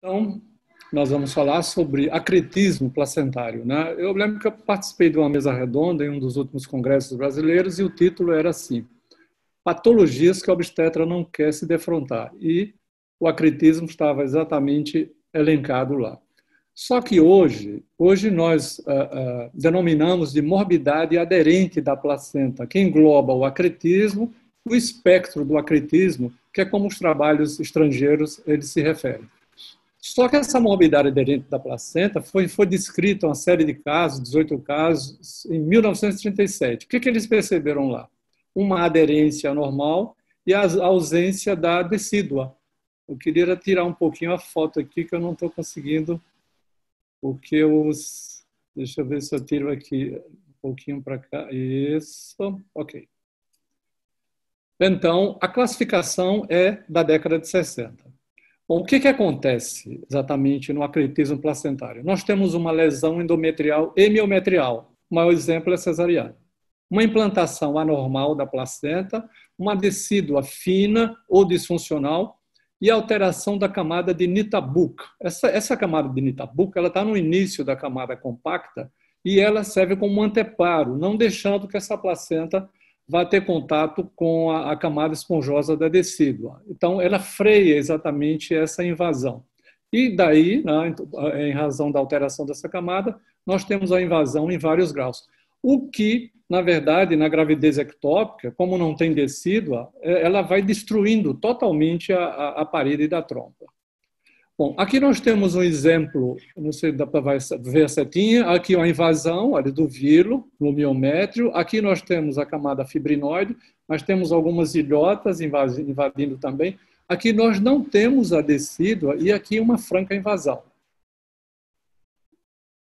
Então, nós vamos falar sobre acretismo placentário, né? Eu lembro que eu participei de uma mesa redonda em um dos últimos congressos brasileiros e o título era assim: patologias que a obstetra não quer se defrontar. E o acretismo estava exatamente elencado lá. Só que hoje nós denominamos de morbidade aderente da placenta, que engloba o acretismo, o espectro do acretismo, que é como os trabalhos estrangeiros eles se referem. Só que essa morbidade aderente da placenta foi descrita uma série de casos, 18 casos, em 1937. O que eles perceberam lá? Uma aderência normal e a ausência da decídua. Eu queria tirar um pouquinho a foto aqui, que eu não estou conseguindo, porque os... Deixa eu ver se eu tiro aqui um pouquinho para cá. Isso, ok. Então, a classificação é da década de 60. Bom, o que acontece exatamente no acretismo placentário? Nós temos uma lesão endometrial e miometrial. O maior exemplo é cesariana. Uma implantação anormal da placenta, uma decídua fina ou disfuncional e alteração da camada de Nitabuc. Essa camada de Nitabuc está no início da camada compacta e ela serve como um anteparo, não deixando que essa placenta vai ter contato com a camada esponjosa da decídua. Então, ela freia exatamente essa invasão. E daí, né, em razão da alteração dessa camada, nós temos a invasão em vários graus. O que, na verdade, na gravidez ectópica, como não tem decídua, ela vai destruindo totalmente a parede da trompa. Bom, aqui nós temos um exemplo, não sei se dá para ver a setinha, aqui uma invasão do vírus no miométrio, aqui nós temos a camada fibrinoide, mas temos algumas ilhotas invadindo também. Aqui nós não temos a decídua e aqui uma franca invasão.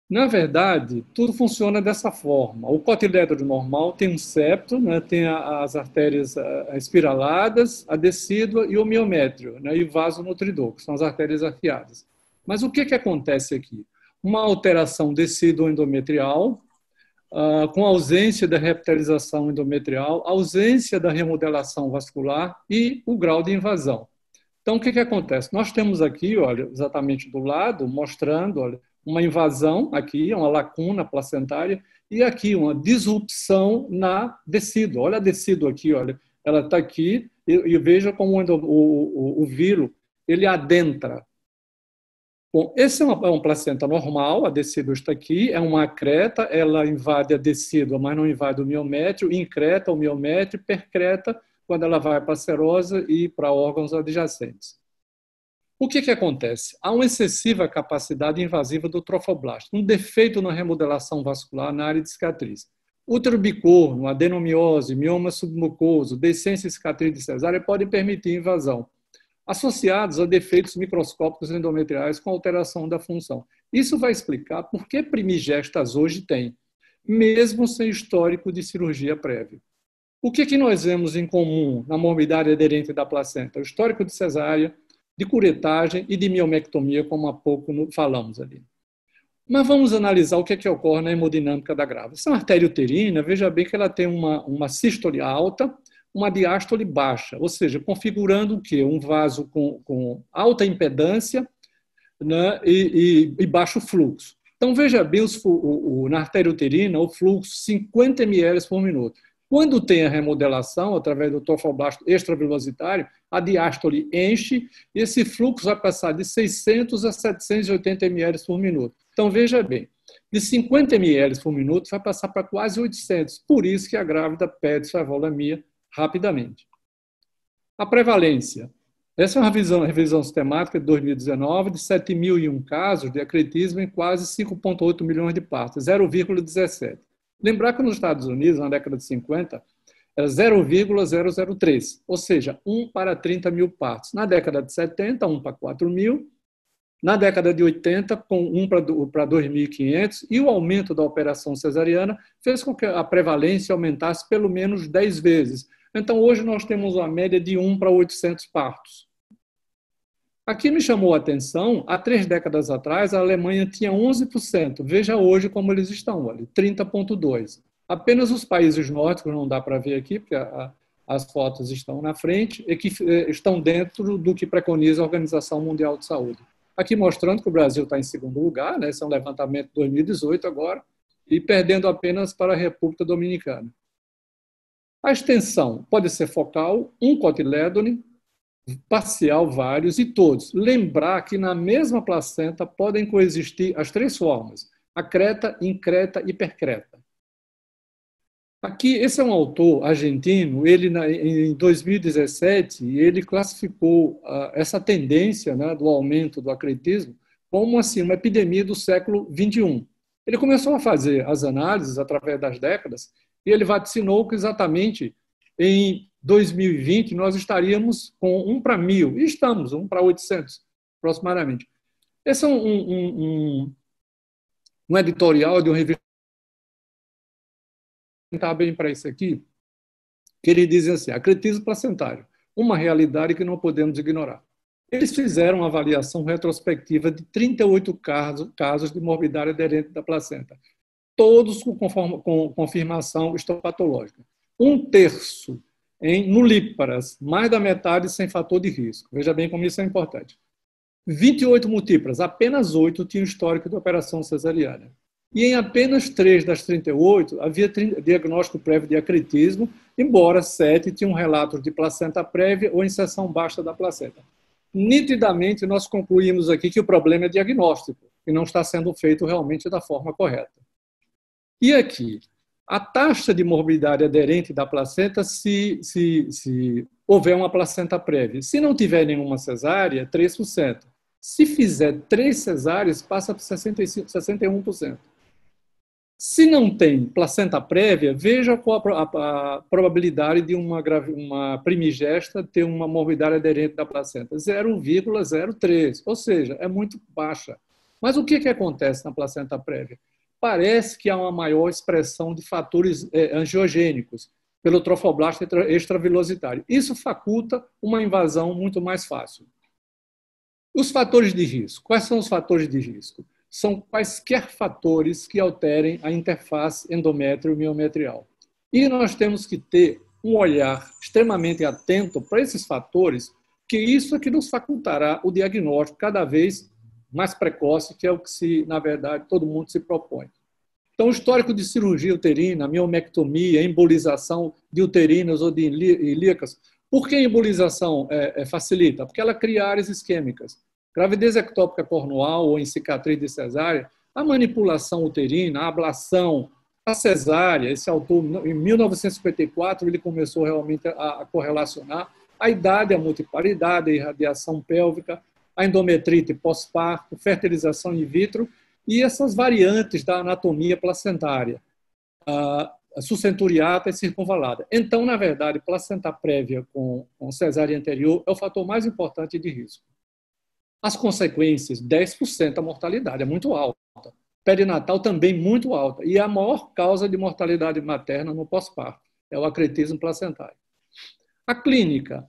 Na verdade, tudo funciona dessa forma. O cotilédro normal tem um septo, né, tem as artérias espiraladas, a decídua e o miométrio, né, e o vaso nutridor, que são as artérias afiadas. Mas o que acontece aqui? Uma alteração decíduo-endometrial, com ausência da reptilização endometrial, ausência da remodelação vascular e o grau de invasão. Então, o que acontece? Nós temos aqui, olha, exatamente do lado, mostrando, olha, uma invasão aqui, uma lacuna placentária, e aqui uma disrupção na decídua. Olha a decídua aqui, olha, ela está aqui, e veja como o vírus ele adentra. Bom, esse é uma placenta normal, a decídua está aqui, é uma acreta, ela invade a decídua, mas não invade o miométrio, increta o miométrio, percreta quando ela vai para a serosa e para órgãos adjacentes. O que acontece? Há uma excessiva capacidade invasiva do trofoblasto, um defeito na remodelação vascular na área de cicatriz. Útero bicorno, adenomiose, mioma submucoso, descência e cicatriz de cesárea podem permitir invasão, associados a defeitos microscópicos endometriais com alteração da função. Isso vai explicar por que primigestas hoje têm, mesmo sem histórico de cirurgia prévia. O que nós vemos em comum na morbidade aderente da placenta? O histórico de cesárea, de curetagem e de miomectomia, como há pouco falamos ali. Mas vamos analisar o que ocorre na hemodinâmica da grávida. Essa artéria uterina, veja bem que ela tem uma sístole alta, uma diástole baixa, ou seja, configurando o quê? Um vaso com alta impedância, né, e baixo fluxo. Então, veja bem, na artéria uterina, o fluxo 50 ml por minuto. Quando tem a remodelação, através do trofoblasto extravilositário, a diástole enche e esse fluxo vai passar de 600 a 780 ml por minuto. Então, veja bem, de 50 ml por minuto vai passar para quase 800. Por isso que a grávida pede sua volamia rapidamente. A prevalência. Essa é uma revisão sistemática de 2019 de 7.001 casos de acretismo em quase 5,8 milhões de partos, 0,17. Lembrar que nos Estados Unidos, na década de 50, era 0,003, ou seja, 1 para 30 mil partos. Na década de 70, 1 para 4 mil. Na década de 80, com 1 para 2.500. E o aumento da operação cesariana fez com que a prevalência aumentasse pelo menos 10 vezes. Então, hoje nós temos uma média de 1 para 800 partos. Aqui me chamou a atenção, há 3 décadas atrás, a Alemanha tinha 11%. Veja hoje como eles estão, 30,2%. Apenas os países nórdicos, não dá para ver aqui, porque as fotos estão na frente, e que estão dentro do que preconiza a Organização Mundial de Saúde. Aqui mostrando que o Brasil está em segundo lugar, né? Esse é um levantamento de 2018 agora, e perdendo apenas para a República Dominicana. A extensão pode ser focal, um cotilédone, parcial, vários e todos. Lembrar que na mesma placenta podem coexistir as três formas, acreta, increta e hipercreta. Aqui, esse é um autor argentino, ele em 2017, ele classificou essa tendência, né, do aumento do acretismo como assim, uma epidemia do século XXI. Ele começou a fazer as análises através das décadas e ele vaticinou que exatamente em 2020 nós estaríamos com 1 para 1.000, e estamos, 1 para 800, aproximadamente. Esse é um editorial de uma revista está bem para isso aqui, que ele diz assim, acretismo placentário, uma realidade que não podemos ignorar. Eles fizeram uma avaliação retrospectiva de 38 casos de morbidade aderente da placenta, todos com confirmação histopatológica. 1/3 em nulíparas, mais da metade sem fator de risco. Veja bem como isso é importante. 28 multíparas, apenas 8 tinham histórico de operação cesariana. E em apenas 3 das 38 havia diagnóstico prévio de acretismo, embora 7 tinham relatos de placenta prévia ou inserção baixa da placenta. Nitidamente, nós concluímos aqui que o problema é diagnóstico, e não está sendo feito realmente da forma correta. E aqui, a taxa de morbidade aderente da placenta se houver uma placenta prévia. Se não tiver nenhuma cesárea, 3%. Se fizer 3 cesáreas, passa para 61%. Se não tem placenta prévia, veja qual a probabilidade de uma primigesta ter uma morbidade aderente da placenta. 0,03, ou seja, é muito baixa. Mas o que acontece na placenta prévia? Parece que há uma maior expressão de fatores angiogênicos pelo trofoblasto extravilositário. Isso faculta uma invasão muito mais fácil. Os fatores de risco. Quais são os fatores de risco? São quaisquer fatores que alterem a interface endométrio-miometrial. E nós temos que ter um olhar extremamente atento para esses fatores, que isso é que nos facultará o diagnóstico cada vez mais precoce, que é o que, na verdade, todo mundo se propõe. Então, o histórico de cirurgia uterina, miomectomia, embolização de uterinas ou de ilíacas. Por que a embolização facilita? Porque ela cria áreas isquêmicas. Gravidez ectópica cornual ou em cicatriz de cesárea, a manipulação uterina, a ablação, a cesárea, esse autor, em 1954, ele começou realmente a correlacionar a idade, a multiparidade, a irradiação pélvica, a endometrite pós-parto, fertilização in vitro e essas variantes da anatomia placentária, a sucenturiata e circunvalada. Então, na verdade, placenta prévia com cesárea anterior é o fator mais importante de risco. As consequências, 10% a mortalidade, é muito alta. Perinatal também muito alta. E a maior causa de mortalidade materna no pós-parto é o acretismo placentário. A clínica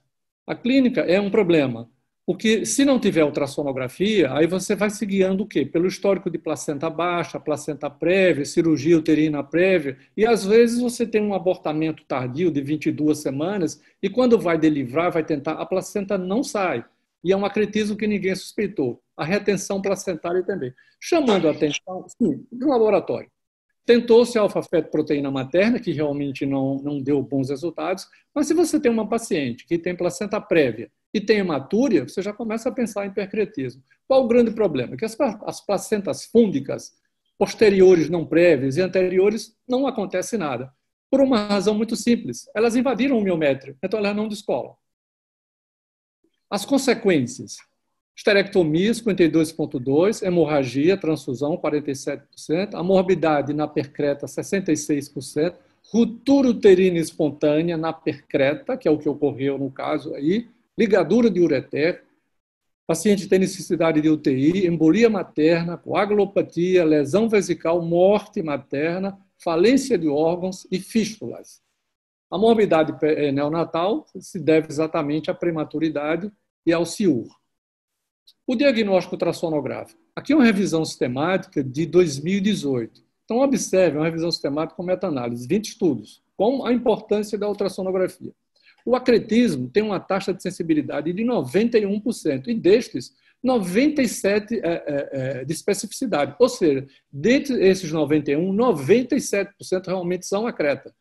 é um problema, porque se não tiver ultrassonografia, aí você vai se guiando o quê? Pelo histórico de placenta baixa, placenta prévia, cirurgia uterina prévia, e às vezes você tem um abortamento tardio de 22 semanas, e quando vai delivrar, vai tentar, a placenta não sai. E é um acretismo que ninguém suspeitou. A retenção placentária também. Chamando a atenção, sim, do laboratório. Tentou-se a alfa-fetoproteína materna, que realmente não deu bons resultados, mas se você tem uma paciente que tem placenta prévia e tem hematúria, você já começa a pensar em hipercretismo. Qual o grande problema? Que as placentas fúndicas, posteriores não prévias e anteriores, não acontece nada. Por uma razão muito simples. Elas invadiram o miométrio, então elas não descolam. As consequências: esterectomia, 52,2%, hemorragia, transfusão, 47%, a morbidade na percreta, 66%, ruptura uterina espontânea na percreta, que é o que ocorreu no caso aí, ligadura de ureter, paciente tem necessidade de UTI, embolia materna, coagulopatia, lesão vesical, morte materna, falência de órgãos e fístulas. A morbidade neonatal se deve exatamente à prematuridade e ao CIUR. O diagnóstico ultrassonográfico. Aqui é uma revisão sistemática de 2018. Então, observe, uma revisão sistemática com meta-análise, 20 estudos, com a importância da ultrassonografia. O acretismo tem uma taxa de sensibilidade de 91%, e destes, 97 de especificidade. Ou seja, dentre esses 91, 97% realmente são a creta.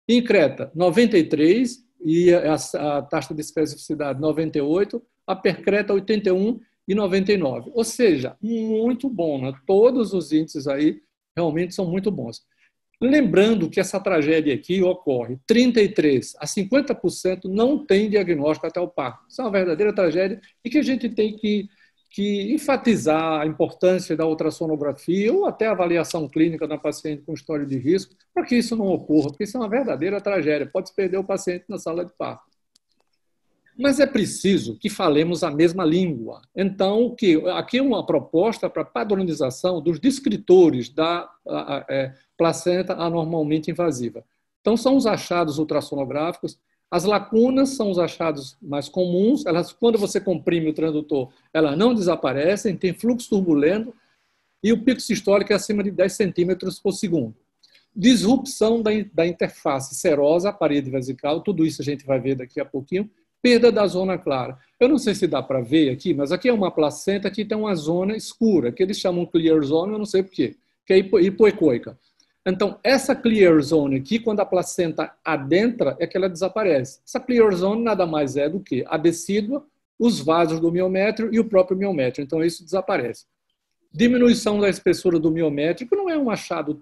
Em creta, 93, e a taxa de especificidade 98, a percreta 81 e 99. Ou seja, muito bom, né? Todos os índices aí realmente são muito bons. Lembrando que essa tragédia aqui ocorre 33 a 50% não tem diagnóstico até o parto. Isso é uma verdadeira tragédia e que a gente tem que enfatizar a importância da ultrassonografia ou até a avaliação clínica da paciente com história de risco para que isso não ocorra, porque isso é uma verdadeira tragédia. Pode-se perder o paciente na sala de parto. Mas é preciso que falemos a mesma língua. Então, aqui é uma proposta para padronização dos descritores da placenta anormalmente invasiva. Então, são os achados ultrassonográficos. As lacunas são os achados mais comuns. Elas, quando você comprime o transdutor, elas não desaparecem, tem fluxo turbulento e o pico sistólico é acima de 10 centímetros por segundo. Disrupção da interface serosa, a parede vesical, tudo isso a gente vai ver daqui a pouquinho. Perda da zona clara. Eu não sei se dá para ver aqui, mas aqui é uma placenta que tem uma zona escura, que eles chamam clear zone, eu não sei porquê, que é hipoecoica. Então, essa clear zone aqui, quando a placenta adentra, é que ela desaparece. Essa clear zone nada mais é do que a decídua, os vasos do miométrio e o próprio miométrio. Então, isso desaparece. Diminuição da espessura do miométrio, que não é um achado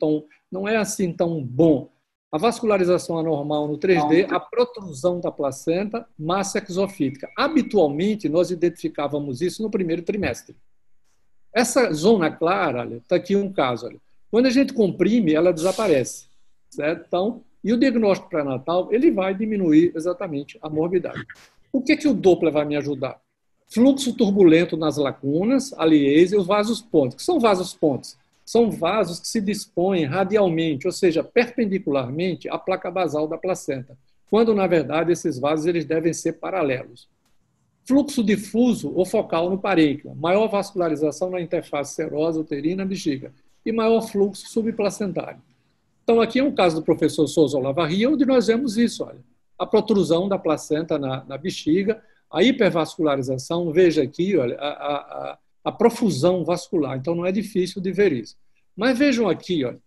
não é assim tão bom. A vascularização anormal no 3D, a protrusão da placenta, massa exofítica. Habitualmente, nós identificávamos isso no primeiro trimestre. Essa zona clara, está aqui um caso. Olha. Quando a gente comprime, ela desaparece. Certo? Então, e o diagnóstico pré-natal, ele vai diminuir exatamente a morbidade. O que o Doppler vai me ajudar? Fluxo turbulento nas lacunas, a liese e os vasos pontes. O que são vasos pontes? São vasos que se dispõem radialmente, ou seja, perpendicularmente à placa basal da placenta, quando, na verdade, esses vasos eles devem ser paralelos. Fluxo difuso ou focal no parênquima, maior vascularização na interface serosa, uterina, bexiga, e maior fluxo subplacentário. Então, aqui é um caso do professor Souza Olavarria, onde nós vemos isso, olha, a protrusão da placenta na bexiga, a hipervascularização, veja aqui, olha, a profusão vascular. Então, não é difícil de ver isso. Mas vejam aqui, olha,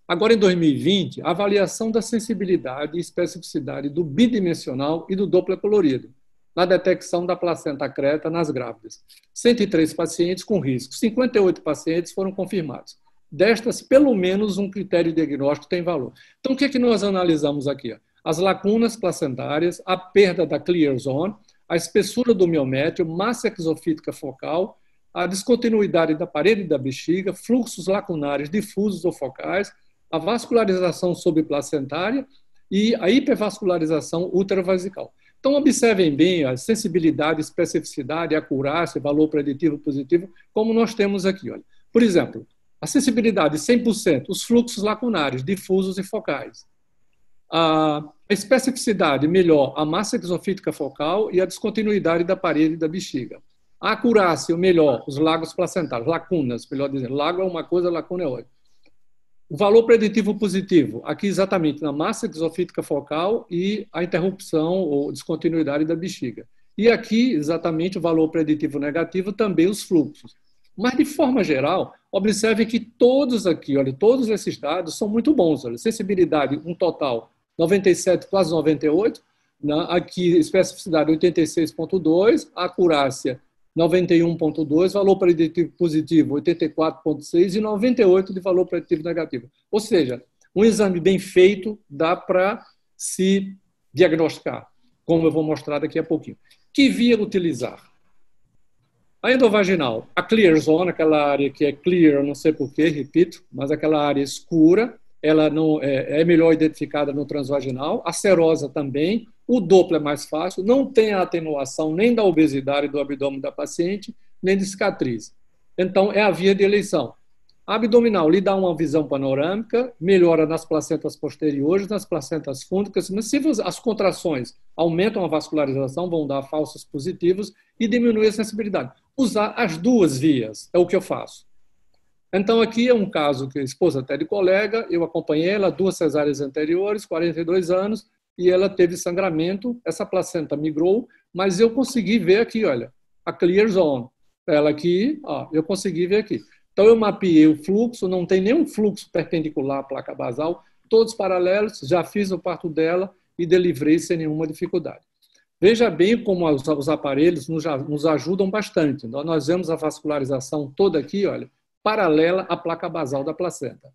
agora em 2020, a avaliação da sensibilidade e especificidade do bidimensional e do Doppler colorido na detecção da placenta creta nas grávidas. 103 pacientes com risco, 58 pacientes foram confirmados. Destas, pelo menos um critério diagnóstico tem valor. Então, o que nós analisamos aqui? As lacunas placentárias, a perda da clear zone, a espessura do miométrio, massa exofítica focal, a descontinuidade da parede da bexiga, fluxos lacunares difusos ou focais, a vascularização subplacentária e a hipervascularização ultravasical. Então, observem bem a sensibilidade, especificidade, acurácia, valor preditivo positivo, como nós temos aqui. Olha. Por exemplo, a sensibilidade 100%, os fluxos lacunares difusos e focais. A especificidade melhor, a massa exofítica focal e a descontinuidade da parede da bexiga. A acurácia, o melhor, os lagos placentários, lacunas, melhor dizendo. Lago é uma coisa, lacuna é outra. O valor preditivo positivo, aqui exatamente na massa exofítica focal e a interrupção ou descontinuidade da bexiga. E aqui, exatamente, o valor preditivo negativo, também os fluxos. Mas, de forma geral, observe que todos aqui, olha, todos esses dados são muito bons. Olha, sensibilidade, um total 97, quase 98, né? Aqui especificidade 86,2, acurácia 91,2, valor preditivo positivo 84,6 e 98 de valor preditivo negativo. Ou seja, um exame bem feito dá para se diagnosticar, como eu vou mostrar daqui a pouquinho. Que via utilizar? A endovaginal, a clear zone, aquela área que é clear, não sei porquê, repito, mas aquela área escura, ela não é melhor identificada no transvaginal, a serosa também, o Doppler é mais fácil, não tem a atenuação nem da obesidade do abdômen da paciente, nem de cicatriz. Então, é a via de eleição. A abdominal lhe dá uma visão panorâmica, melhora nas placentas posteriores, nas placentas fúndicas, mas se as contrações aumentam a vascularização, vão dar falsos positivos e diminuir a sensibilidade. Usar as duas vias é o que eu faço. Então, aqui é um caso que a esposa até de colega, eu acompanhei ela, 2 cesáreas anteriores, 42 anos, e ela teve sangramento, essa placenta migrou, mas eu consegui ver aqui, olha, a clear zone. ela aqui, ó, eu consegui ver aqui. Então, eu mapeei o fluxo, não tem nenhum fluxo perpendicular à placa basal, todos paralelos, já fiz o parto dela e delivrei sem nenhuma dificuldade. Veja bem como os aparelhos nos ajudam bastante. Nós vemos a vascularização toda aqui, olha, paralela à placa basal da placenta.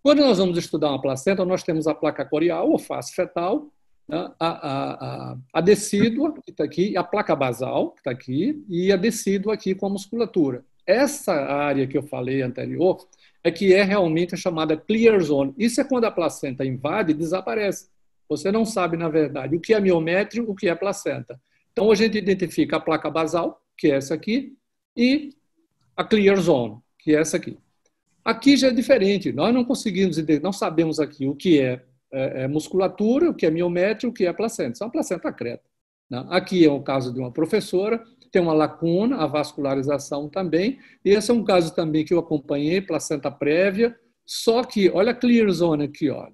Quando nós vamos estudar uma placenta, nós temos a placa corial, ou face fetal, né, a decídua, que está aqui, a placa basal, que está aqui, e a decídua aqui com a musculatura. Essa área que eu falei anterior é que é realmente a chamada clear zone. Isso é quando a placenta invade e desaparece. Você não sabe, na verdade, o que é miométrio, o que é placenta. Então, a gente identifica a placa basal, que é essa aqui, e a clear zone, que é essa aqui. Aqui já é diferente. Nós não conseguimos entender, não sabemos aqui o que é musculatura, o que é miométrio, o que é placenta. Isso é uma placenta creta. Né? Aqui é o caso de uma professora, tem uma lacuna, a vascularização também, e esse é um caso também que eu acompanhei, placenta prévia, só que, olha a clear zone aqui, olha.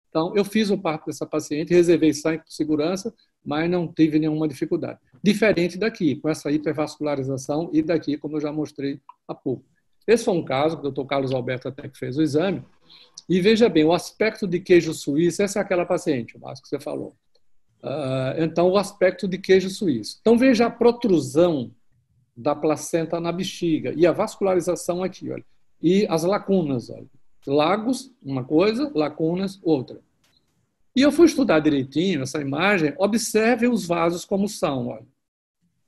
Então, eu fiz o parto dessa paciente, reservei sangue por segurança, mas não tive nenhuma dificuldade. Diferente daqui, com essa hipervascularização, e daqui, como eu já mostrei há pouco. Esse foi um caso, o doutor Carlos Alberto até que fez o exame, e veja bem, o aspecto de queijo suíço, essa é aquela paciente, o Márcio, que você falou. Então, o aspecto de queijo suíço. Então, veja a protrusão da placenta na bexiga, e a vascularização aqui, olha, e as lacunas, olha. Lagos, uma coisa, lacunas, outra. E eu fui estudar direitinho essa imagem, observe os vasos como são, olha.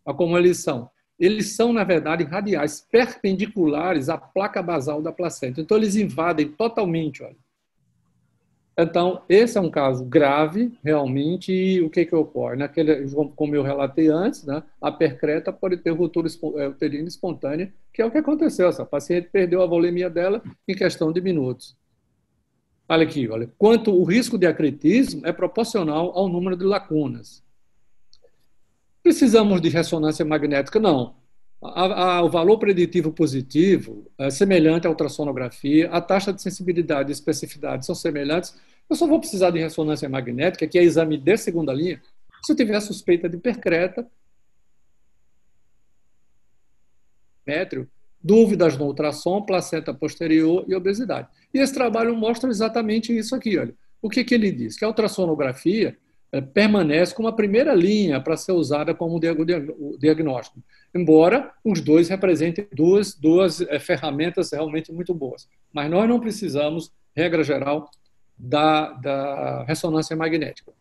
Olha como eles são. Eles são, na verdade, radiais, perpendiculares à placa basal da placenta. Então, eles invadem totalmente, olha. Então, esse é um caso grave, realmente, e o que ocorre? Como eu relatei antes, né, a percreta pode ter ruptura uterina espontânea, que é o que aconteceu. Essa paciente perdeu a volemia dela em questão de minutos. Olha aqui, olha, quanto o risco de acretismo é proporcional ao número de lacunas. Precisamos de ressonância magnética? Não. O valor preditivo positivo é semelhante à ultrassonografia, a taxa de sensibilidade e especificidade são semelhantes. Eu só vou precisar de ressonância magnética, que é exame de segunda linha, se eu tiver suspeita de percreta, dúvidas no ultrassom, placenta posterior e obesidade. E esse trabalho mostra exatamente isso aqui. Olha. O que ele diz? Que a ultrassonografia permanece como a primeira linha para ser usada como diagnóstico, embora os dois representem duas ferramentas realmente muito boas. Mas nós não precisamos, regra geral, da ressonância magnética.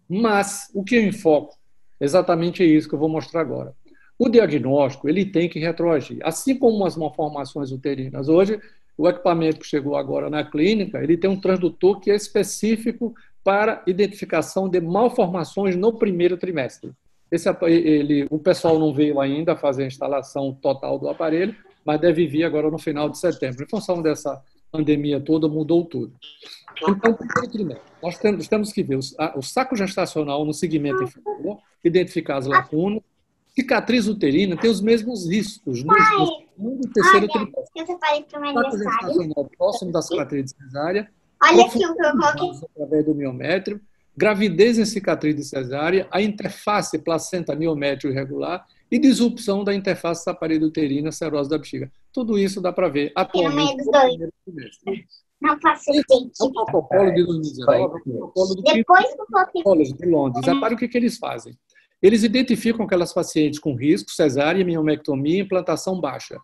Mas o que eu enfoco exatamente é isso que eu vou mostrar agora. O diagnóstico ele tem que retroagir. Assim como as malformações uterinas, hoje, o equipamento que chegou agora na clínica, ele tem um transdutor que é específico para identificação de malformações no primeiro trimestre. O pessoal não veio ainda fazer a instalação total do aparelho, mas deve vir agora no final de setembro. Em função dessa pandemia toda, mudou tudo. Então, primeiro trimestre, nós temos que ver o saco gestacional no segmento inferior, identificar as lacunas. Cicatriz uterina tem os mesmos riscos no segundo e terceiro trimestre. Eu separei para o meu aniversário. Próximo da cicatriz de cesárea. Olha aqui o que eu coloquei. Através do miométrio. Gravidez em cicatriz de cesárea. A interface placenta-miométrio irregular. E disrupção da interface da parede uterina, serose da bexiga. Tudo isso dá para ver atualmente no primeiro trimestre. Não faço sentido. É o protocolo de 2019, o protocolo do College de Londres. Repare o que eles fazem. Eles identificam aquelas pacientes com risco, cesárea, miomectomia, implantação baixa.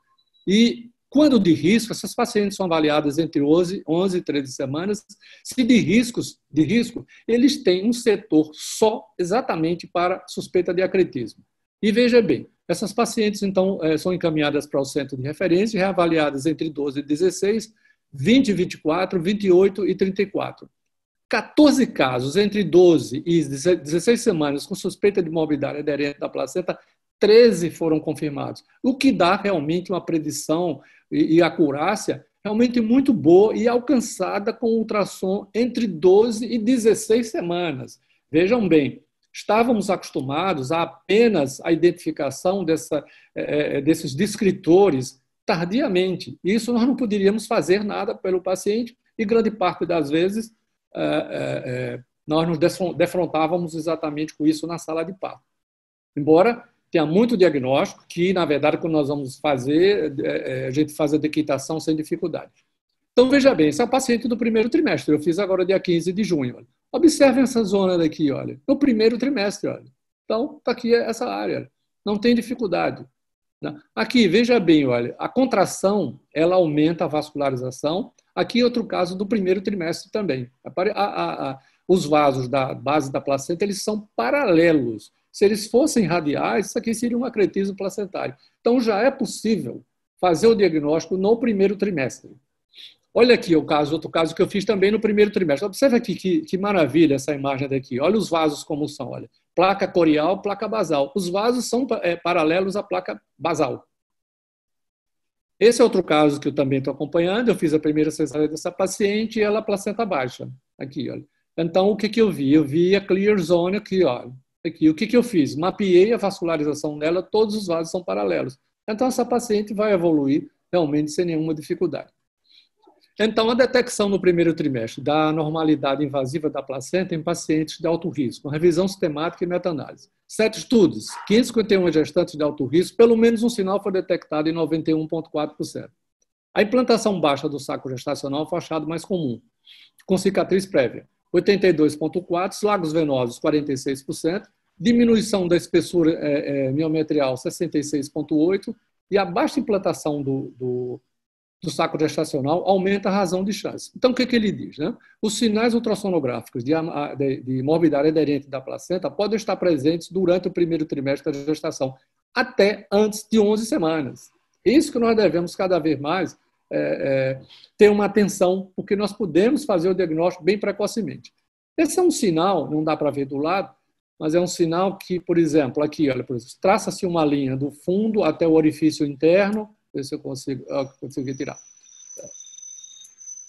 E, quando de risco, essas pacientes são avaliadas entre 11 e 13 semanas. Se de risco, eles têm um setor só exatamente para suspeita de acretismo. E veja bem, essas pacientes, então, são encaminhadas para o centro de referência e reavaliadas entre 12 e 16, 20 e 24, 28 e 34. 14 casos entre 12 e 16 semanas com suspeita de morbidade aderente da placenta, 13 foram confirmados, o que dá realmente uma predição e acurácia realmente muito boa e alcançada com ultrassom entre 12 e 16 semanas. Vejam bem, estávamos acostumados a apenas a identificação desses descritores tardiamente. Isso nós não poderíamos fazer nada pelo paciente e grande parte das vezes nós nos defrontávamos exatamente com isso na sala de parto. Embora tenha muito diagnóstico, que, na verdade, quando nós vamos fazer, a gente faz a dequitação sem dificuldade. Então, veja bem, esse é o paciente do primeiro trimestre. Eu fiz agora dia 15 de junho. Olha. Observem essa zona daqui, olha, no primeiro trimestre. Olha. Então, está aqui essa área. Não tem dificuldade. Aqui, veja bem, olha, a contração, ela aumenta a vascularização. Aqui, outro caso do primeiro trimestre também. Os vasos da base da placenta, eles são paralelos. Se eles fossem radiais, isso aqui seria um acretismo placentário. Então, já é possível fazer o diagnóstico no primeiro trimestre. Olha aqui outro caso que eu fiz também no primeiro trimestre. Observe aqui que maravilha essa imagem daqui. Olha os vasos como são, olha. Placa corial, placa basal. Os vasos são paralelos à placa basal. Esse é outro caso que eu também estou acompanhando. Eu fiz a primeira cesárea dessa paciente e ela placenta baixa. Aqui, olha. Então, o que eu vi? Eu vi a clear zone aqui, olha. Aqui. O que eu fiz? Mapeei a vascularização dela, todos os vasos são paralelos. Então, essa paciente vai evoluir realmente sem nenhuma dificuldade. Então, a detecção no primeiro trimestre da anormalidade invasiva da placenta em pacientes de alto risco, uma revisão sistemática e meta-análise. 7 estudos, 551 gestantes de alto risco, pelo menos um sinal foi detectado em 91,4%. A implantação baixa do saco gestacional foi achado mais comum, com cicatriz prévia, 82,4%, lagos venosos, 46%, diminuição da espessura miometrial, 66,8%, e a baixa implantação do saco gestacional aumenta a razão de chance. Então, o que ele diz? Né? Os sinais ultrassonográficos de morbidade aderente da placenta podem estar presentes durante o primeiro trimestre da gestação, até antes de 11 semanas. Isso que nós devemos cada vez mais ter uma atenção, porque nós podemos fazer o diagnóstico bem precocemente. Esse é um sinal, não dá para ver do lado, mas é um sinal que, por exemplo, aqui, olha, traça-se uma linha do fundo até o orifício interno. Ver se eu consigo retirar.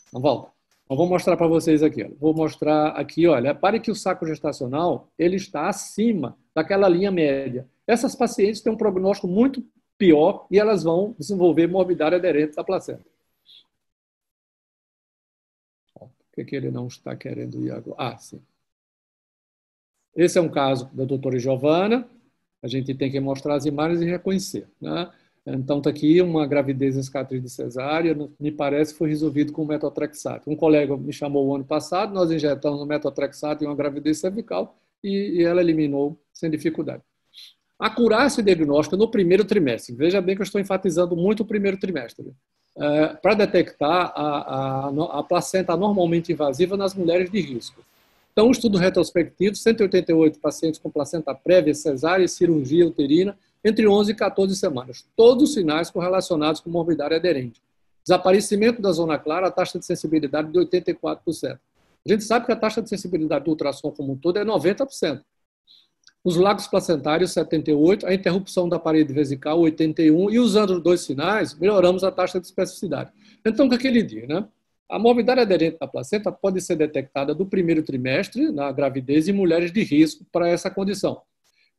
Então, volta. Eu vou mostrar para vocês aqui. Olha. Vou mostrar aqui, olha, repare que o saco gestacional ele está acima daquela linha média. Essas pacientes têm um prognóstico muito pior e elas vão desenvolver morbidade aderente da placenta. Por que ele não está querendo ir agora? Ah, sim. Esse é um caso da doutora Giovana. A gente tem que mostrar as imagens e reconhecer, né? Então, está aqui uma gravidez em cicatriz de cesárea, me parece que foi resolvido com metotrexato. Um colega me chamou o ano passado, nós injetamos o metotrexato em uma gravidez cervical e ela eliminou sem dificuldade. Acurácia diagnóstica no primeiro trimestre. Veja bem que eu estou enfatizando muito o primeiro trimestre. Para detectar a placenta anormalmente invasiva nas mulheres de risco. Então, um estudo retrospectivo, 188 pacientes com placenta prévia, cesárea e cirurgia uterina, entre 11 e 14 semanas. Todos os sinais correlacionados com morbidade aderente. Desaparecimento da zona clara, a taxa de sensibilidade de 84%. A gente sabe que a taxa de sensibilidade do ultrassom como um todo é 90%. Os lagos placentários, 78%, a interrupção da parede vesical, 81%, e usando os dois sinais, melhoramos a taxa de especificidade. Então, o que ele diz, né? A morbidade aderente da placenta pode ser detectada do primeiro trimestre, na gravidez, em mulheres de risco para essa condição.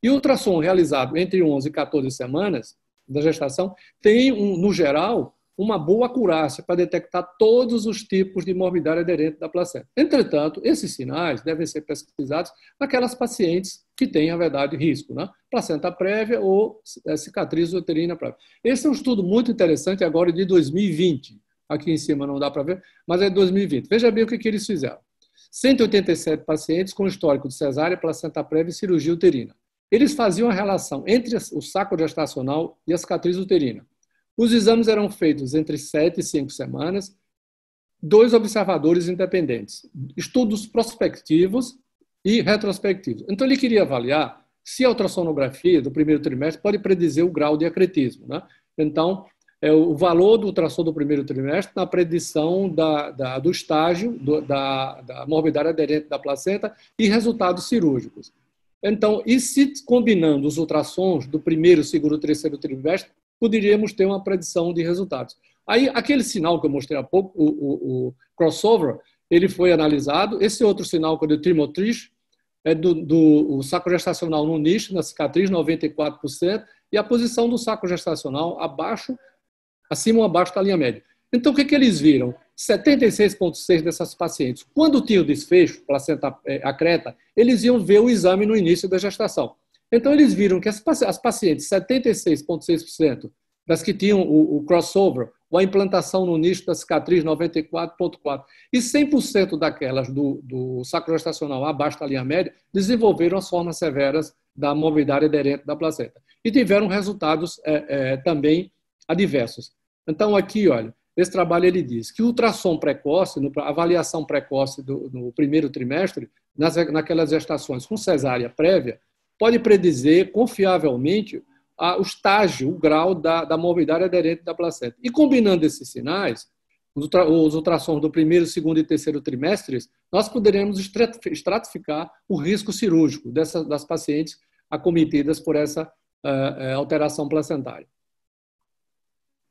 E o ultrassom realizado entre 11 e 14 semanas da gestação tem, no geral, uma boa acurácia para detectar todos os tipos de morbidade aderente da placenta. Entretanto, esses sinais devem ser pesquisados naquelas pacientes que têm, na verdade, risco, né? Placenta prévia ou cicatriz uterina prévia. Esse é um estudo muito interessante agora de 2020. Aqui em cima não dá para ver, mas é de 2020. Veja bem o que eles fizeram. 187 pacientes com histórico de cesárea, placenta prévia e cirurgia uterina. Eles faziam a relação entre o saco gestacional e a cicatriz uterina. Os exames eram feitos entre 7 e 5 semanas, 2 observadores independentes, estudos prospectivos e retrospectivos. Então, ele queria avaliar se a ultrassonografia do primeiro trimestre pode predizer o grau de acretismo, né? Então, o valor do ultrassom do primeiro trimestre na predição do estágio da morbidade aderente da placenta e resultados cirúrgicos. Então, e se combinando os ultrassons do primeiro, segundo e terceiro trimestre, poderíamos ter uma predição de resultados. Aí, aquele sinal que eu mostrei há pouco, o crossover, ele foi analisado. Esse outro sinal, que é do Trimotrich, é do saco gestacional no nicho, na cicatriz, 94%, e a posição do saco gestacional acima ou abaixo da linha média. Então, o que eles viram? 76,6% dessas pacientes, quando tinha o desfecho, placenta acreta, eles iam ver o exame no início da gestação. Então, eles viram que as pacientes, 76,6% das que tinham o crossover, ou a implantação no nicho da cicatriz 94,4%, e 100% daquelas do sacro gestacional abaixo da linha média, desenvolveram as formas severas da morbidade aderente da placenta. E tiveram resultados também adversos. Então, aqui, olha, esse trabalho ele diz que o ultrassom precoce, a avaliação precoce no primeiro trimestre, naquelas gestações com cesárea prévia, pode predizer confiavelmente o estágio, o grau da morbidade aderente da placenta. E combinando esses sinais, os ultrassons do primeiro, segundo e terceiro trimestres, nós poderemos estratificar o risco cirúrgico das pacientes acometidas por essa alteração placentária.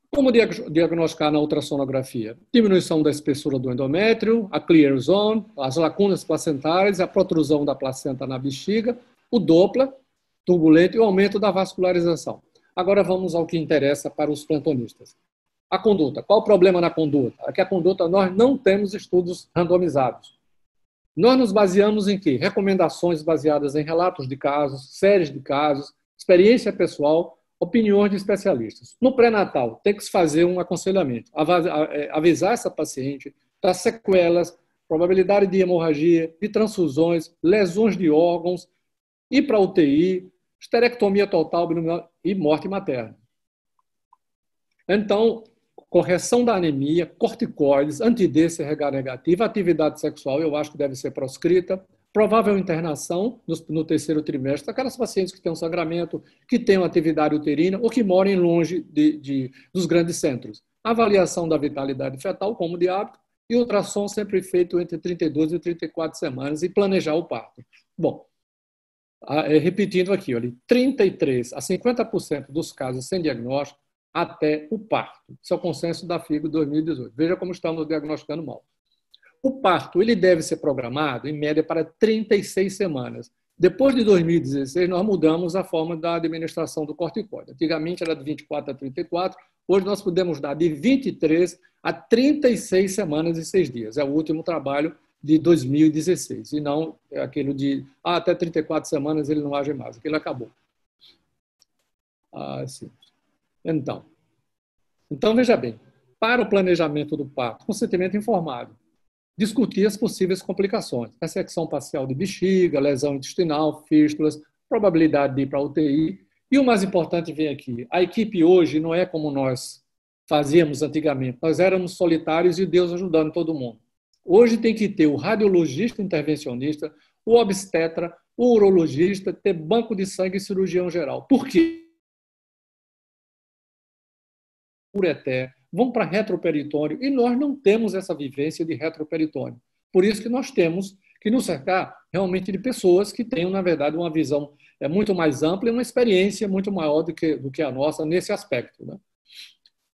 Como diagnosticar na ultrassonografia? Diminuição da espessura do endométrio, a clear zone, as lacunas placentárias, a protrusão da placenta na bexiga, o Doppler turbulento e o aumento da vascularização. Agora vamos ao que interessa para os plantonistas. A conduta. Qual o problema na conduta? É que a conduta nós não temos estudos randomizados. Nós nos baseamos em quê? Recomendações baseadas em relatos de casos, séries de casos, experiência pessoal, opiniões de especialistas. No pré-natal, tem que se fazer um aconselhamento, avisar essa paciente das sequelas, probabilidade de hemorragia, de transfusões, lesões de órgãos, ir para a UTI, esterectomia total e morte materna. Então, correção da anemia, corticoides, anti-DC-RH negativa, atividade sexual, eu acho que deve ser proscrita, provável internação no terceiro trimestre, aquelas pacientes que têm um sangramento, que têm uma atividade uterina ou que morem longe dos grandes centros. Avaliação da vitalidade fetal, como de hábito, e ultrassom sempre feito entre 32 e 34 semanas e planejar o parto. Bom, repetindo aqui, olha, 33% a 50% dos casos sem diagnóstico até o parto. Isso é o consenso da FIGO 2018. Veja como estamos diagnosticando mal. O parto ele deve ser programado, em média, para 36 semanas. Depois de 2016, nós mudamos a forma da administração do corticoide. Antigamente era de 24 a 34, hoje nós podemos dar de 23 a 36 semanas e 6 dias. É o último trabalho de 2016, e não aquilo de até 34 semanas ele não age mais, aquilo acabou. Sim. Então, veja bem, para o planejamento do parto, consentimento informado, discutir as possíveis complicações, ressecção parcial de bexiga, lesão intestinal, fístulas, probabilidade de ir para a UTI, e o mais importante vem aqui, a equipe hoje não é como nós fazíamos antigamente, nós éramos solitários e Deus ajudando todo mundo. Hoje tem que ter o radiologista intervencionista, o obstetra, o urologista, ter banco de sangue e cirurgião geral. Por quê? Ureter, vão para retroperitônio, e nós não temos essa vivência de retroperitônio. Por isso que nós temos que nos cercar realmente de pessoas que tenham, na verdade, uma visão muito mais ampla e uma experiência muito maior do que a nossa nesse aspecto, né?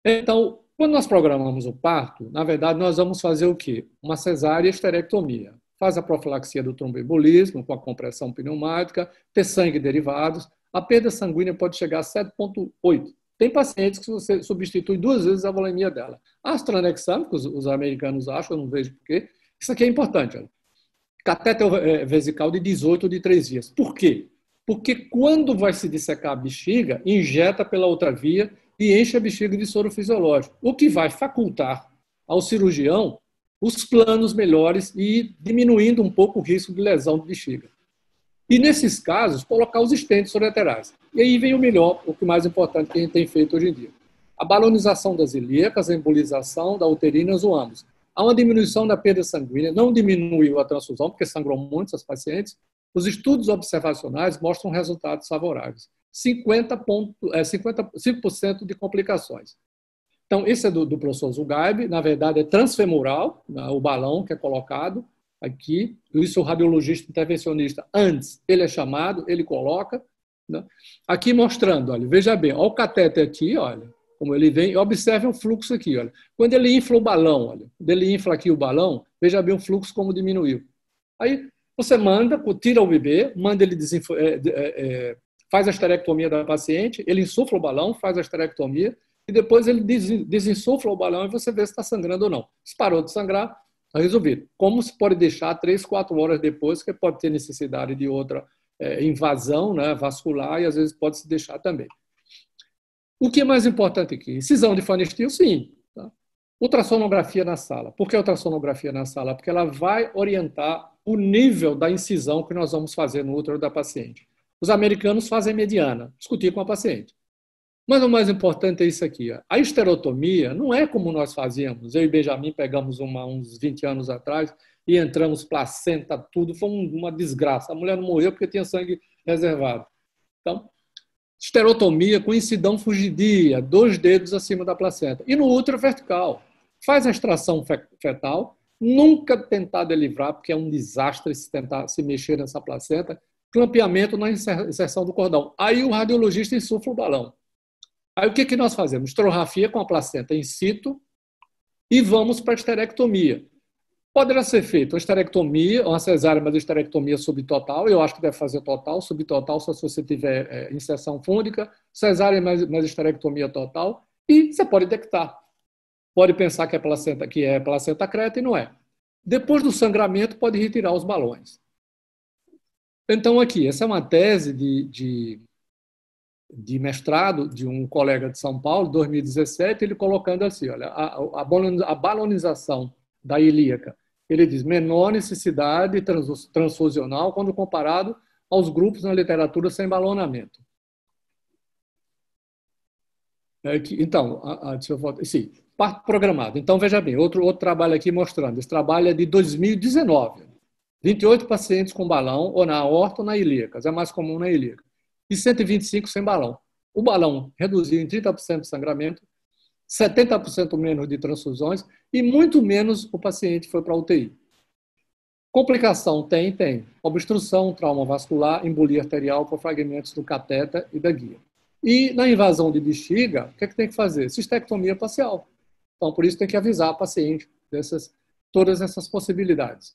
Então, quando nós programamos o parto, na verdade, nós vamos fazer o quê? Uma cesárea e esterectomia. Faz a profilaxia do tromboembolismo com a compressão pneumática, ter sangue derivados. A perda sanguínea pode chegar a 7,8. Tem pacientes que você substitui 2 vezes a volemia dela. A AstraZeneca, que os americanos acham, eu não vejo porquê. Isso aqui é importante. Olha. Catéter vesical de 18 de 3 dias. Por quê? Porque quando vai se dissecar a bexiga, injeta pela outra via e enche a bexiga de soro fisiológico, o que vai facultar ao cirurgião os planos melhores e diminuindo um pouco o risco de lesão de bexiga. E, nesses casos, colocar os estentes ureterais. E aí vem o melhor, o que mais importante que a gente tem feito hoje em dia. A balonização das ilíacas, a embolização da uterina, zoamos. Há uma diminuição da perda sanguínea, não diminuiu a transfusão, porque sangram muito essas pacientes. Os estudos observacionais mostram resultados favoráveis. 55% de complicações. Então, esse é do professor Zugaib, na verdade é transfemoral, o balão que é colocado aqui, isso o radiologista intervencionista, antes, ele é chamado, ele coloca, né? Aqui mostrando, olha, veja bem, olha o catéter aqui, olha, como ele vem, e observe o fluxo aqui, olha. Quando ele infla o balão, olha, quando ele infla aqui o balão, veja bem o fluxo como diminuiu. Aí, você tira o bebê, manda ele faz a esterectomia da paciente, ele insufla o balão, faz a esterectomia, e depois ele desinsufla o balão e você vê se está sangrando ou não. Se parou de sangrar, está resolvido. Como se pode deixar 3, 4 horas depois, que pode ter necessidade de outra invasão, né, vascular, e às vezes pode se deixar também. O que é mais importante aqui? Incisão de Pfannstiel, sim. Tá? Ultrassonografia na sala. Por que ultrassonografia na sala? Porque ela vai orientar o nível da incisão que nós vamos fazer no útero da paciente. Os americanos fazem mediana, discutir com a paciente. Mas o mais importante é isso aqui. Ó. A esterotomia não é como nós fazíamos. Eu e Benjamin pegamos uns 20 anos atrás e entramos placenta, tudo. Foi uma desgraça. A mulher não morreu porque tinha sangue reservado. Então, esterotomia com incidão fugidia, 2 dedos acima da placenta. E no útero vertical. Faz a extração fetal, nunca tentar delivar, porque é um desastre se tentar se mexer nessa placenta. Clampeamento na inserção do cordão. Aí o radiologista insufla o balão. Aí o que nós fazemos? Estrografia com a placenta in situ e vamos para a esterectomia. Poderá ser feita uma esterectomia, uma cesárea, mas esterectomia subtotal. Eu acho que deve fazer total, subtotal só se você tiver inserção fúndica, cesárea mais esterectomia total. E você pode detectar. Pode pensar que é placenta creta e não é. Depois do sangramento, pode retirar os balões. Então, aqui, essa é uma tese de mestrado de um colega de São Paulo, 2017, ele colocando assim, olha, a balonização da ilíaca. Ele diz, menor necessidade transfusional quando comparado aos grupos na literatura sem balonamento. Então, deixa eu voltar. Sim, parto programado. Então, veja bem, outro trabalho aqui mostrando. Esse trabalho é de 2019. 28 pacientes com balão, ou na aorta ou na ilíaca. É mais comum na ilíaca. E 125 sem balão. O balão reduziu em 30% de sangramento, 70% menos de transfusões e muito menos o paciente foi para a UTI. Complicação tem. Obstrução, trauma vascular, embolia arterial por fragmentos do catéter e da guia. E na invasão de bexiga, o que tem que fazer? Cistectomia parcial. Então, por isso tem que avisar a paciente todas essas possibilidades.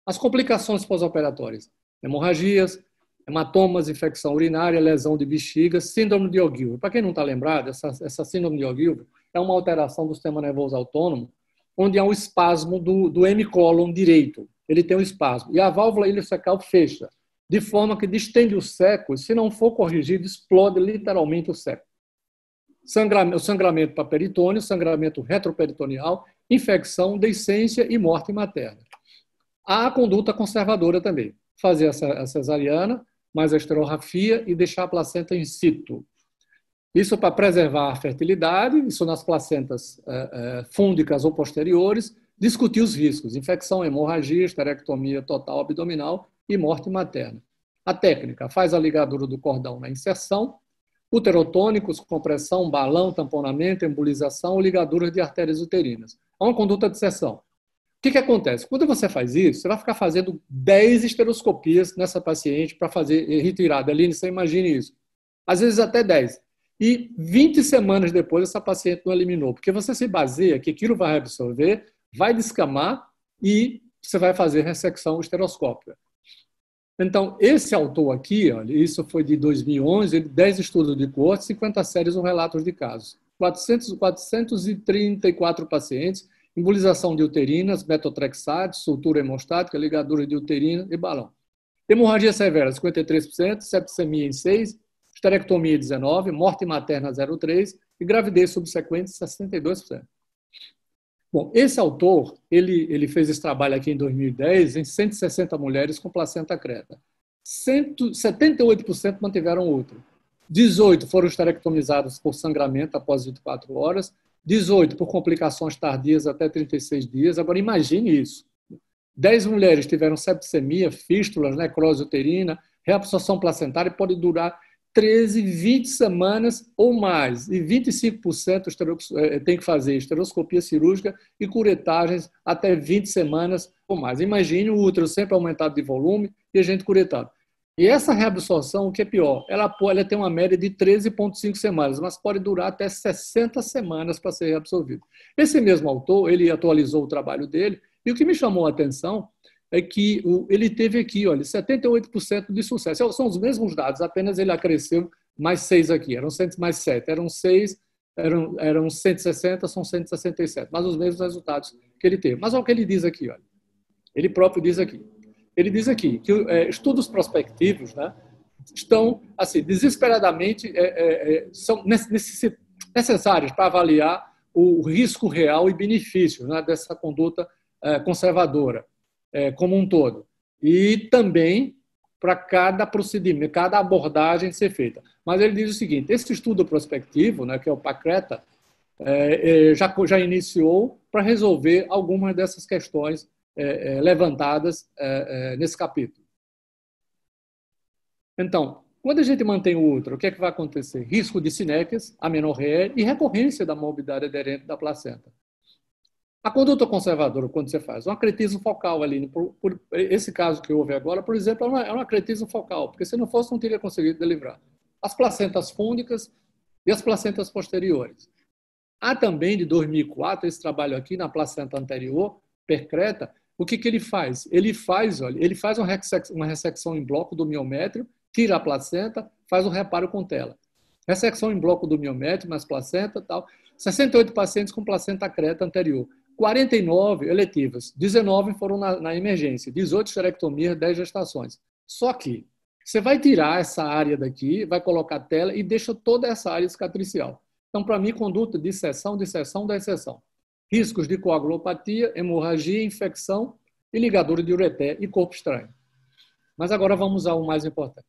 As complicações pós-operatórias. Hemorragias, hematomas, infecção urinária, lesão de bexiga, síndrome de Ogilvie. Para quem não está lembrado, essa síndrome de Ogilvie é uma alteração do sistema nervoso autônomo, onde há um espasmo do hemicólon direito. Ele tem um espasmo. E a válvula iliocecal fecha, de forma que distende o seco, e se não for corrigido, explode literalmente o seco. O sangramento para peritônio, sangramento retroperitoneal, infecção, deiscência e morte materna. Há a conduta conservadora também. Fazer a cesariana, mais a esterografia e deixar a placenta in situ. Isso para preservar a fertilidade, isso nas placentas fúndicas ou posteriores, discutir os riscos, infecção, hemorragia, esterectomia total abdominal e morte materna. A técnica, faz a ligadura do cordão na inserção, uterotônicos, compressão, balão, tamponamento, embolização, ligaduras de artérias uterinas. Há uma conduta de seção. O que acontece? Quando você faz isso, você vai ficar fazendo 10 esteroscopias nessa paciente para fazer retirada. Aline, você imagine isso. Às vezes até 10. E 20 semanas depois essa paciente não eliminou, porque você se baseia que aquilo vai absorver, vai descamar e você vai fazer ressecção esteroscópica. Então, esse autor aqui, olha, isso foi de 2011, 10 estudos de coorte, 50 séries ou relatos de casos. 434 pacientes, embolização de uterinas, metotrexate, sutura hemostática, ligadura de uterina e balão. Hemorragia severa, 53%, septicemia em 6%, esterectomia 19%, morte materna 0,3% e gravidez subsequente 62%. Bom, esse autor, ele fez esse trabalho aqui em 2010 em 160 mulheres com placenta creta. 78% mantiveram útero. 18 foram esterectomizadas por sangramento após 24 horas, 18 por complicações tardias até 36 dias. Agora, imagine isso. 10 mulheres tiveram septicemia, fístulas, necrose uterina, reabsorção placentária, pode durar 13, 20 semanas ou mais. E 25% tem que fazer esteroscopia cirúrgica e curetagens até 20 semanas ou mais. Imagine o útero sempre aumentado de volume e a gente curetado. E essa reabsorção, o que é pior, ela tem uma média de 13,5 semanas, mas pode durar até 60 semanas para ser reabsorvido. Esse mesmo autor, ele atualizou o trabalho dele, e o que me chamou a atenção é que ele teve aqui, olha, 78% de sucesso. São os mesmos dados, apenas ele acresceu mais 6 aqui, eram mais 7, eram 6, eram 160, são 167, mas os mesmos resultados que ele teve. Mas olha o que ele diz aqui, olha. Ele próprio diz aqui. Ele diz aqui que estudos prospectivos, né, estão, assim, desesperadamente são necessárias para avaliar o risco real e benefício, né, dessa conduta conservadora como um todo. E também para cada procedimento, cada abordagem ser feita. Mas ele diz o seguinte: esse estudo prospectivo, né, que é o PACRETA, já iniciou para resolver algumas dessas questões levantadas nesse capítulo. Então, quando a gente mantém o útero, o que é que vai acontecer? Risco de sinéquias, amenorreia e recorrência da morbidade aderente da placenta. A conduta conservadora, quando você faz um acretismo focal ali, por esse caso que houve agora, por exemplo, é um acretismo focal, porque se não fosse, não teria conseguido deliverar. As placentas fúndicas e as placentas posteriores. Há também, de 2004, esse trabalho aqui na placenta anterior, percreta. O que ele faz? Ele faz uma ressecção em bloco do miométrio, tira a placenta, faz um reparo com tela. Ressecção em bloco do miométrio, mais placenta, tal. 68 pacientes com placenta creta anterior. 49 eletivas, 19 foram na emergência, 18 esterectomias, 10 gestações. Só que você vai tirar essa área daqui, vai colocar tela e deixa toda essa área cicatricial. Então, para mim, conduta de seção, da exceção. Riscos de coagulopatia, hemorragia, infecção e ligadura de ureter e corpo estranho. Mas agora vamos ao mais importante.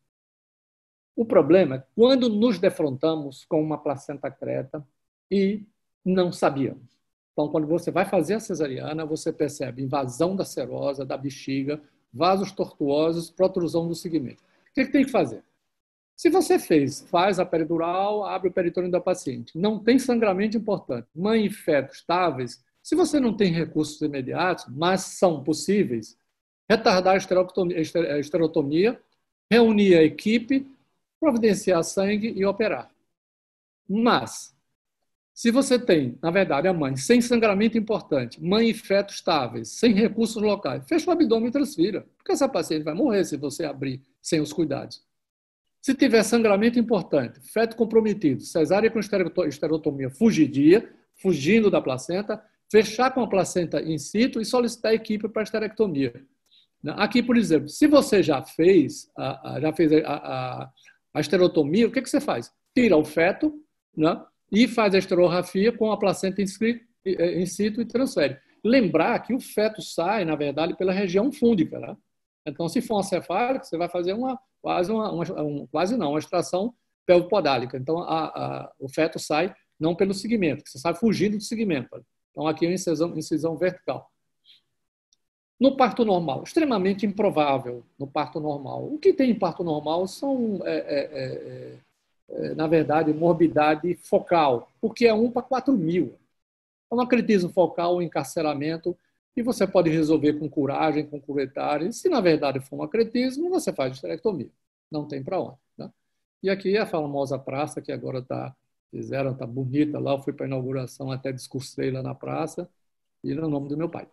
O problema é quando nos defrontamos com uma placenta creta e não sabíamos. Então, quando você vai fazer a cesariana, você percebe invasão da serosa, da bexiga, vasos tortuosos, protrusão do segmento. O que tem que fazer? Se você faz a peridural, abre o peritônio da paciente, não tem sangramento importante, mãe e feto estáveis, se você não tem recursos imediatos, mas são possíveis, retardar a esterotomia, reunir a equipe, providenciar sangue e operar. Mas, se você tem, na verdade, a mãe sem sangramento importante, mãe e feto estáveis, sem recursos locais, fecha o abdômen e transfira, porque essa paciente vai morrer se você abrir sem os cuidados. Se tiver sangramento importante, feto comprometido, cesárea com esterotomia fugidia, fugindo da placenta, fechar com a placenta in situ e solicitar a equipe para a esterectomia. Aqui, por exemplo, se você já fez a esterotomia, o que você faz? Tira o feto, né, e faz a esterografia com a placenta in situ e transfere. Lembrar que o feto sai, na verdade, pela região fúndica, né? Então, se for uma cefálica, você vai fazer uma extração pelvopodálica. Então, o feto sai não pelo segmento, você sai fugindo do segmento. Então, aqui é uma incisão vertical. No parto normal, extremamente improvável no parto normal. O que tem em parto normal são, na verdade, morbidade focal, porque é 1 para 4.000. É um acretismo focal, um encarceramento, e você pode resolver com curagem, com curetária. E se, na verdade, for um acretismo, você faz esterectomia. Não tem para onde. Né? E aqui é a famosa praça, que agora está bonita lá. Eu fui para a inauguração, até discursei lá na praça, e no nome do meu pai.